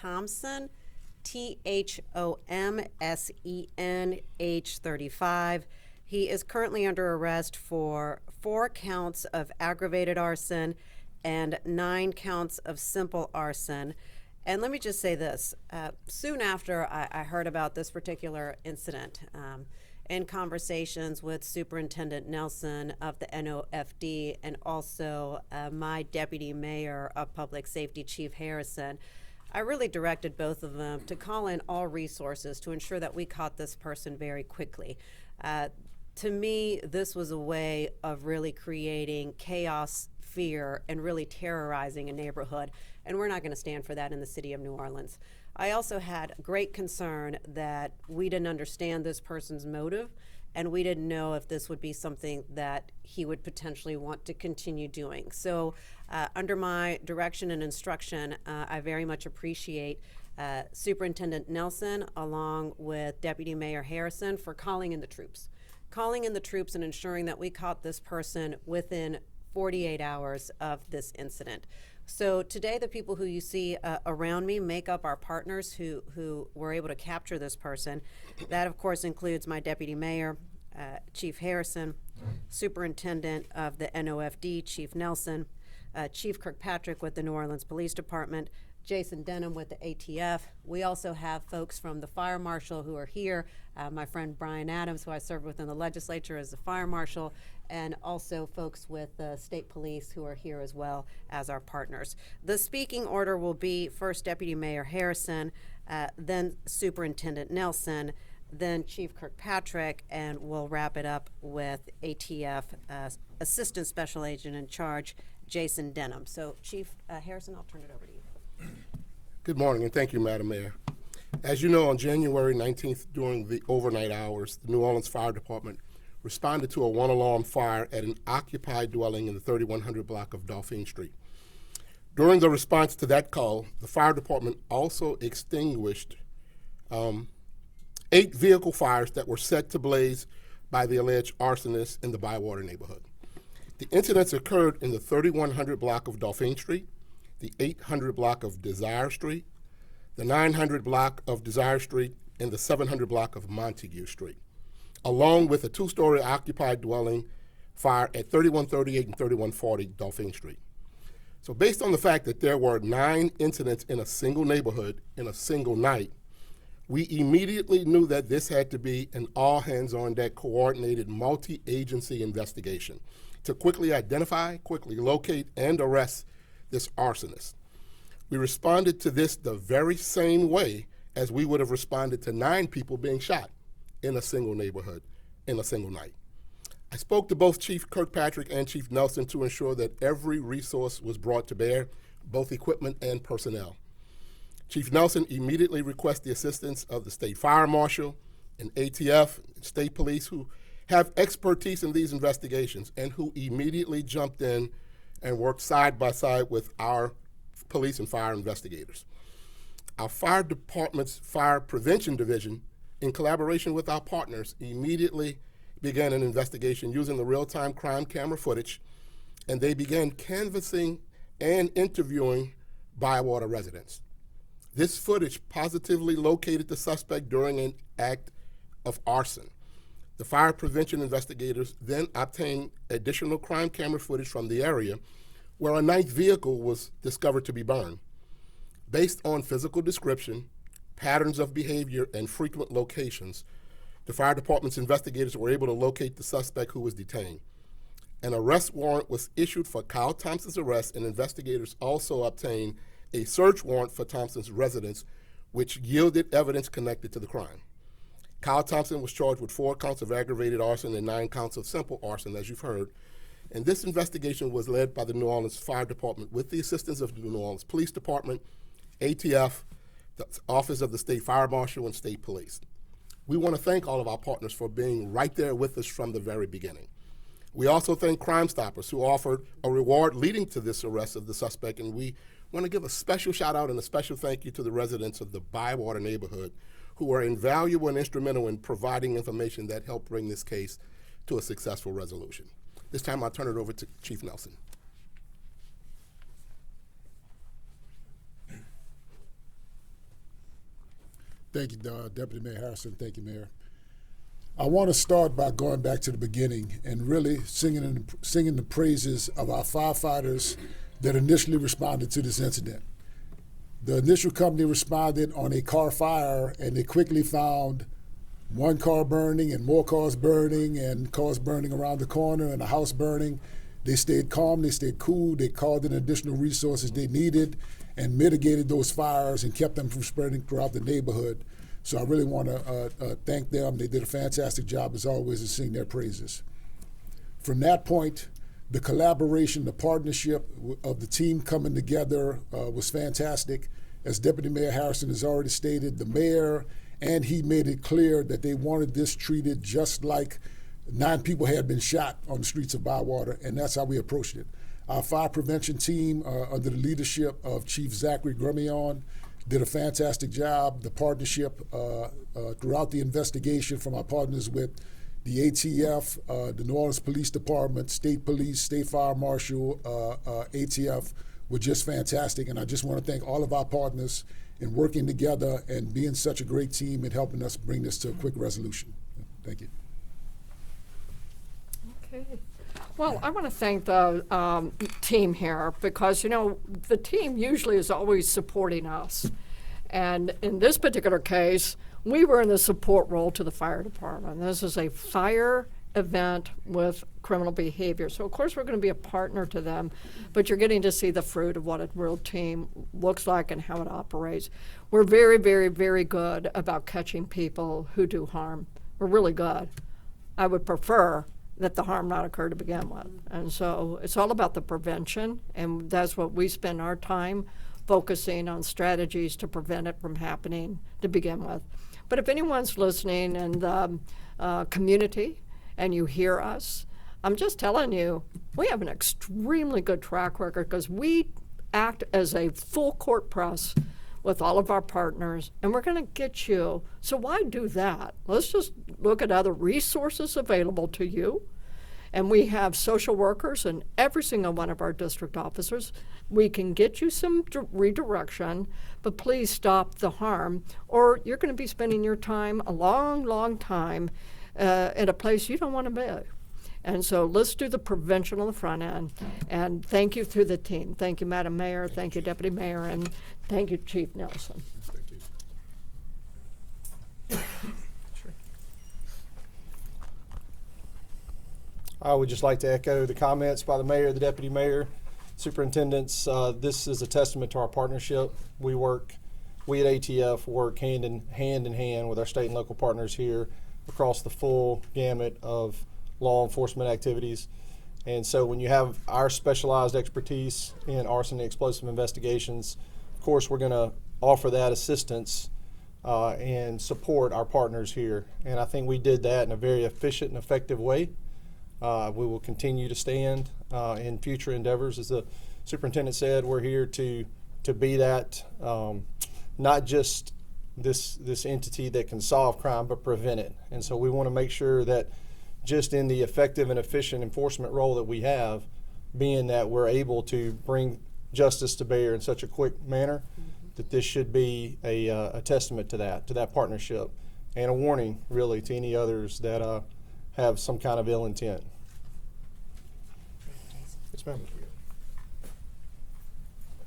Thompson, Thomsen, age 35. He is currently under arrest for 4 counts of aggravated arson and 9 counts of simple arson. And let me just say this. Soon after I heard about this particular incident, in conversations with Superintendent Nelson of the NOFD and also my Deputy Mayor of Public Safety, Chief Harrison, I really directed both of them to call in all resources to ensure that we caught this person very quickly. To me, this was a way of really creating chaos, fear, and really terrorizing a neighborhood, and we're not going to stand for that in the city of New Orleans. I also had great concern that we didn't understand this person's motive, and we didn't know if this would be something that he would potentially want to continue doing. So under my direction and instruction, I very much appreciate Superintendent Nelson along with Deputy Mayor Harrison for calling in the troops and ensuring that we caught this person within 48 hours of this incident. So today, the people who you see around me make up our partners who were able to capture this person. That, of course, includes my Deputy Mayor, Chief Harrison, Superintendent of the NOFD, Chief Nelson, Chief Kirkpatrick with the New Orleans Police Department, Jason Denham with the ATF. We also have folks from the Fire Marshal who are here, my friend Brian Adams, who I served with in the legislature as the Fire Marshal, and also folks with the State Police who are here as well as our partners. The speaking order will be first Deputy Mayor Harrison, then Superintendent Nelson, then Chief Kirkpatrick, and we'll wrap it up with ATF Assistant Special Agent in Charge, Jason Denham. So Chief Harrison, I'll turn it over to you. Good morning, and thank you, Madam Mayor. As you know, on January 19th, during the overnight hours, the New Orleans Fire Department responded to a one-alarm fire at an occupied dwelling in the 3100 block of Dauphine Street. During the response to that call, the fire department also extinguished 8 vehicle fires that were set to blaze by the alleged arsonist in the Bywater neighborhood. The incidents occurred in the 3100 block of Dauphine Street, the 800 block of Desire Street, the 900 block of Desire Street, and the 700 block of Montegut Street, along with a 2-story occupied dwelling fire at 3138 and 3140 Dauphine Street. So based on the fact that there were 9 incidents in a single neighborhood in a single night, we immediately knew that this had to be an all-hands-on-deck coordinated multi-agency investigation to quickly identify, quickly locate, and arrest this arsonist. We responded to this the very same way as we would have responded to 9 people being shot in a single neighborhood in a single night. I spoke to both Chief Kirkpatrick and Chief Nelson to ensure that every resource was brought to bear, both equipment and personnel. Chief Nelson immediately requested the assistance of the State Fire Marshal and ATF, State Police, who have expertise in these investigations and who immediately jumped in and worked side by side with our police and fire investigators. Our fire department's fire prevention division, in collaboration with our partners, immediately began an investigation using the real-time crime camera footage, and they began canvassing and interviewing Bywater residents. This footage positively located the suspect during an act of arson. The fire prevention investigators then obtained additional crime camera footage from the area where a 9th vehicle was discovered to be burned. Based on physical description, patterns of behavior, and frequent locations, the fire department's investigators were able to locate the suspect who was detained. An arrest warrant was issued for Kyle Thompson's arrest, and investigators also obtained a search warrant for Thompson's residence, which yielded evidence connected to the crime. Kyle Thompson was charged with 4 counts of aggravated arson and 9 counts of simple arson, as you've heard. And this investigation was led by the New Orleans Fire Department with the assistance of the New Orleans Police Department, ATF, the Office of the State Fire Marshal, and State Police. We want to thank all of our partners for being right there with us from the very beginning. We also thank Crime Stoppers, who offered a reward leading to this arrest of the suspect, and we want to give a special shout out and a special thank you to the residents of the Bywater neighborhood who were invaluable and instrumental in providing information that helped bring this case to a successful resolution. This time I'll turn it over to Chief Nelson. Thank you, Deputy Mayor Harrison. Thank you, Mayor. I want to start by going back to the beginning and really singing the praises of our firefighters that initially responded to this incident. The initial company responded on a car fire, and they quickly found one car burning and more cars burning and cars burning around the corner and a house burning. They stayed calm, they stayed cool, they called in additional resources they needed and mitigated those fires and kept them from spreading throughout the neighborhood. So I really want to thank them. They did a fantastic job, as always, in singing their praises. From that point, the collaboration, the partnership of the team coming together was fantastic. As Deputy Mayor Harrison has already stated, the mayor and he made it clear that they wanted this treated just like 9 people had been shot on the streets of Bywater, and that's how we approached it. Our fire prevention team, under the leadership of Chief Zachary Gremion, did a fantastic job. The partnership throughout the investigation from our partners with the ATF, the New Orleans Police Department, State Police, State Fire Marshal, ATF were just fantastic. And I just want to thank all of our partners in working together and being such a great team and helping us bring this to a quick resolution. Thank you. Okay. Well, I want to thank the team here because, you know, the team usually is always supporting us. And in this particular case, we were in the support role to the fire department. This is a fire event with criminal behavior. So, of course, we're going to be a partner to them, but you're getting to see the fruit of what a real team looks like and how it operates. We're very, very, very good about catching people who do harm. We're really good. I would prefer that the harm not occur to begin with. And so it's all about the prevention, and that's what we spend our time focusing on, strategies to prevent it from happening to begin with. But if anyone's listening in the community and you hear us, I'm just telling you, we have an extremely good track record because we act as a full court press with all of our partners, and we're going to get you. So why do that? Let's just look at other resources available to you. And we have social workers in every single one of our district offices. We can get you some redirection, but please stop the harm, or you're going to be spending your time, a long, long time, at a place you don't want to be. And so let's do the prevention on the front end. And thank you through the team. Thank you, Madam Mayor. Thank you, Deputy Mayor. And thank you, Chief Nelson. Thank you. I would just like to echo the comments by the mayor, the deputy mayor, superintendents. This is a testament to our partnership. We at ATF work hand in hand with our state and local partners here across the full gamut of law enforcement activities. And so when you have our specialized expertise in arson and explosive investigations, of course we're going to offer that assistance and support our partners here. And I think we did that in a very efficient and effective way. We will continue to stand in future endeavors. As the superintendent said, we're here to be that, not just this entity that can solve crime, but prevent it. And so we want to make sure that just in the effective and efficient enforcement role that we have, being that we're able to bring justice to bear in such a quick manner, that this should be a testament to that partnership, and a warning really to any others that have some kind of ill intent. Yes, ma'am.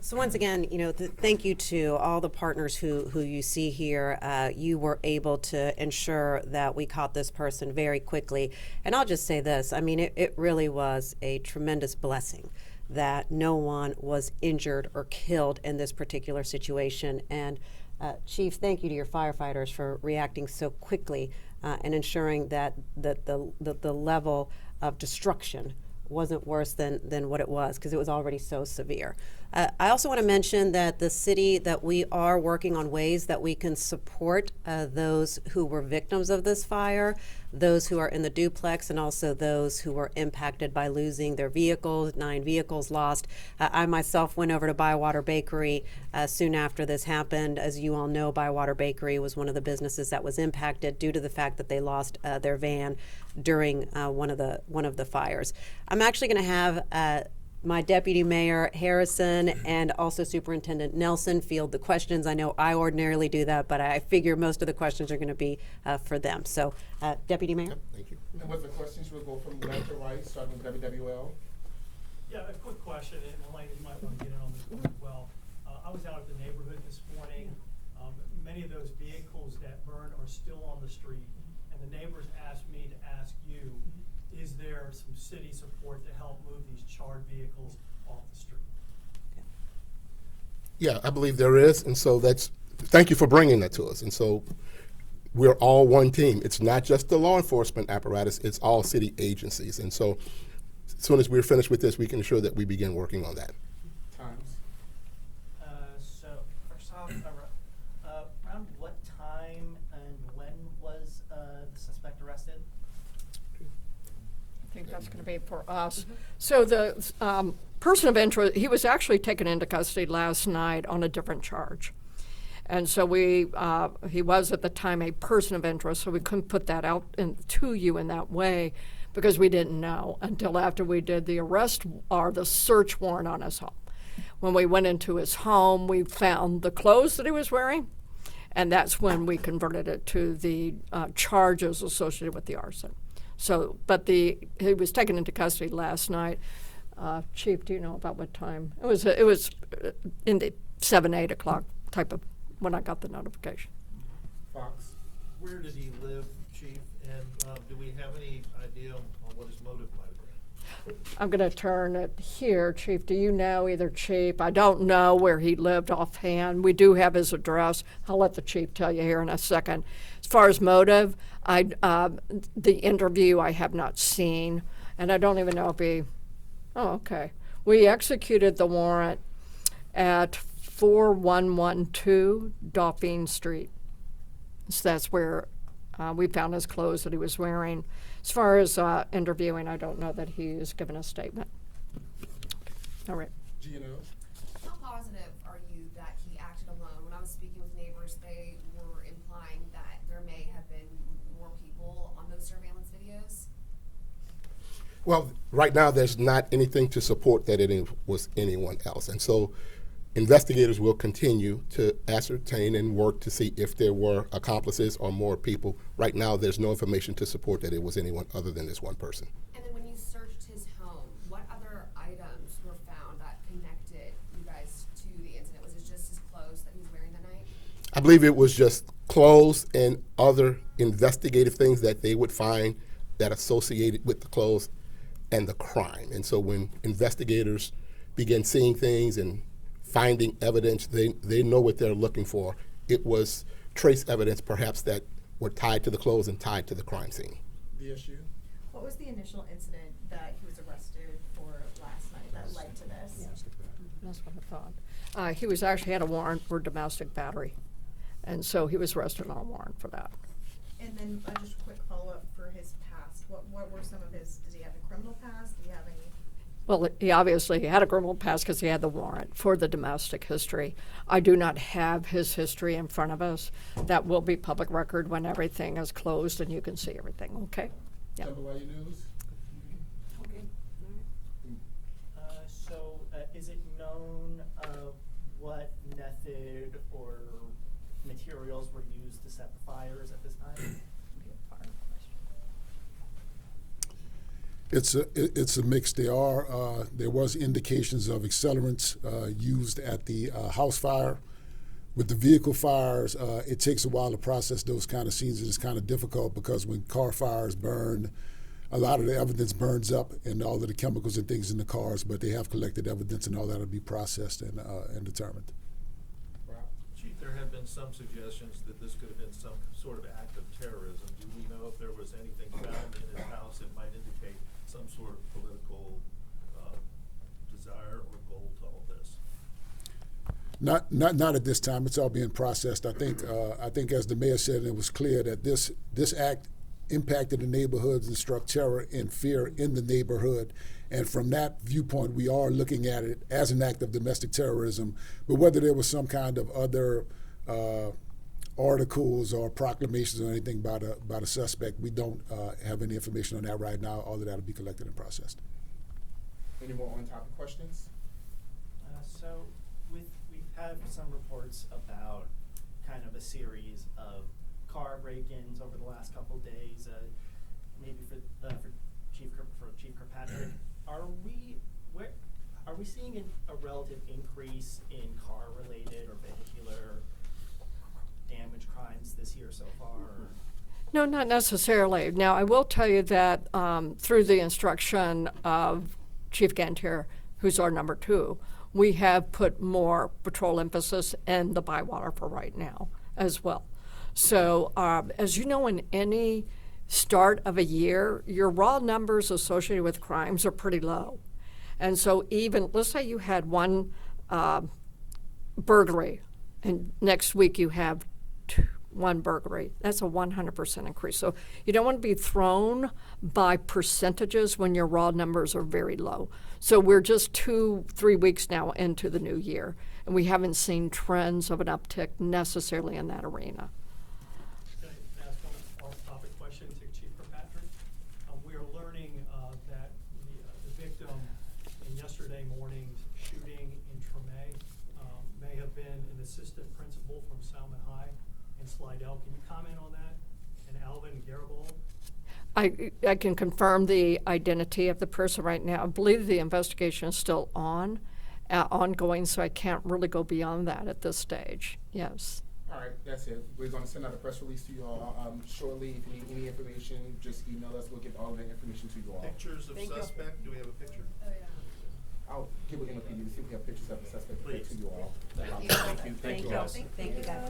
So once again, you know, thank you to all the partners who you see here. You were able to ensure that we caught this person very quickly. And I'll just say this, I mean, it really was a tremendous blessing that no one was injured or killed in this particular situation. And Chief, thank you to your firefighters for reacting so quickly and ensuring that the level of destruction wasn't worse than what it was, because it was already so severe. I also want to mention that the city, that we are working on ways that we can support those who were victims of this fire, those who are in the duplex, and also those who were impacted by losing their vehicles, 9 vehicles lost. I myself went over to Bywater Bakery soon after this happened. As you all know, Bywater Bakery was one of the businesses that was impacted due to the fact that they lost their van during one of the fires. I'm actually going to have my Deputy Mayor Harrison and also Superintendent Nelson field the questions. I know I ordinarily do that, but I figure most of the questions are going to be for them. So, Deputy Mayor? Thank you. And with the questions, we'll go from left to right, starting with WWL. Yeah, a quick question, and Elaine, you might want to get in on this one as well. I was out at the neighborhood this morning. Many of those vehicles that burn are still on the street, and the neighbors asked me to ask you, is there some city support to help move these charred vehicles off the street? Yeah, I believe there is, and so thank you for bringing that to us. And so we're all one team. It's not just the law enforcement apparatus, it's all city agencies. And so as soon as we're finished with this, we can ensure that we begin working on that. Times. So first off, around what time and when was the suspect arrested? I think that's going to be for us. So the person of interest, he was actually taken into custody last night on a different charge. And so he was at the time a person of interest, so we couldn't put that out to you in that way because we didn't know until after we did the arrest or the search warrant on his home. When we went into his home, we found the clothes that he was wearing, and that's when we converted it to the charges associated with the arson. So, but he was taken into custody last night. Chief, do you know about what time? It was in the 7, 8 o'clock type of when I got the notification. Fox. Where did he live, Chief? And do we have any idea on what his motive might have been? I'm going to turn it here, Chief. Do you know either Chief? I don't know where he lived offhand. We do have his address. I'll let the Chief tell you here in a second. As far as motive, the interview I have not seen, and I don't even know if he. Oh, okay. We executed the warrant at 4112 Dauphine Street. So that's where we found his clothes that he was wearing. As far as interviewing, I don't know that he has given a statement. All right. GNO. How positive are you that he acted alone? When I was speaking with neighbors, they were implying that there may have been more people on those surveillance videos. Well, right now, there's not anything to support that it was anyone else. And so investigators will continue to ascertain and work to see if there were accomplices or more people. Right now, there's no information to support that it was anyone other than this one person. And then when you searched his home, what other items were found that connected you guys to the incident? Was it just his clothes that he was wearing that night? I believe it was just clothes and other investigative things that they would find that associated with the clothes and the crime. And so when investigators begin seeing things and finding evidence, they know what they're looking for. It was trace evidence perhaps that were tied to the clothes and tied to the crime scene. DSU. What was the initial incident that he was arrested for last night that led to this? That's what I thought. He was actually had a warrant for domestic battery, and so he was arrested on a warrant for that. And then just a quick follow-up for his past. What were some of his, does he have a criminal past? Do you have any? Well, he obviously had a criminal past because he had the warrant for the domestic history. I do not have his history in front of us. That will be public record when everything is closed and you can see everything, okay? Yeah. WIU News. So is it known what method or materials were used to set the fires at this time? It's a mix. There was indications of accelerants used at the house fire. With the vehicle fires, it takes a while to process those kind of scenes. It's kind of difficult because when car fires burn, a lot of the evidence burns up and all of the chemicals and things in the cars, but they have collected evidence and all that will be processed and determined. Chief, there have been some suggestions that this could have been some sort of act of terrorism. Do we know if there was anything found in his house that might indicate some sort of political desire or goal to all this? Not at this time. It's all being processed. I think as the mayor said, it was clear that this act impacted the neighborhoods and struck terror and fear in the neighborhood. And from that viewpoint, we are looking at it as an act of domestic terrorism. But whether there was some kind of other articles or proclamations or anything by the suspect, we don't have any information on that right now. All of that will be collected and processed. Any more on-topic questions? So we've had some reports about kind of a series of car break-ins over the last couple days. Maybe for Chief Kirkpatrick, are we seeing a relative increase in car-related or vehicular damage crimes this year so far? Or? No, not necessarily. Now, I will tell you that through the instruction of Chief Gantier, who's our number 2, we have put more patrol emphasis in the Bywater for right now as well. So, as you know, in any start of a year, your raw numbers associated with crimes are pretty low. And so even, let's say you had one burglary, and next week you have one burglary. That's a 100% increase. So you don't want to be thrown by percentages when your raw numbers are very low. So we're just 2-3 weeks now into the new year, and we haven't seen trends of an uptick necessarily in that arena. Can I ask one off-topic question to Chief Kirkpatrick? We are learning that the victim in yesterday morning's shooting in Tremay may have been an assistant principal from Salmon High in Slidell. Can you comment on that? And Alvin Garibaldi? I can confirm the identity of the person right now. I believe the investigation is still ongoing, so I can't really go beyond that at this stage. Yes. All right, that's it. We're going to send out a press release to you all shortly. If you need any information, just email us. We'll get all of that information to you all. Pictures of suspect, do we have a picture? Oh, yeah. I'll give an NOPD to see if we have pictures of the suspect to Please. you all. Thank you. Thank you. Thank you all. Thank you, guys.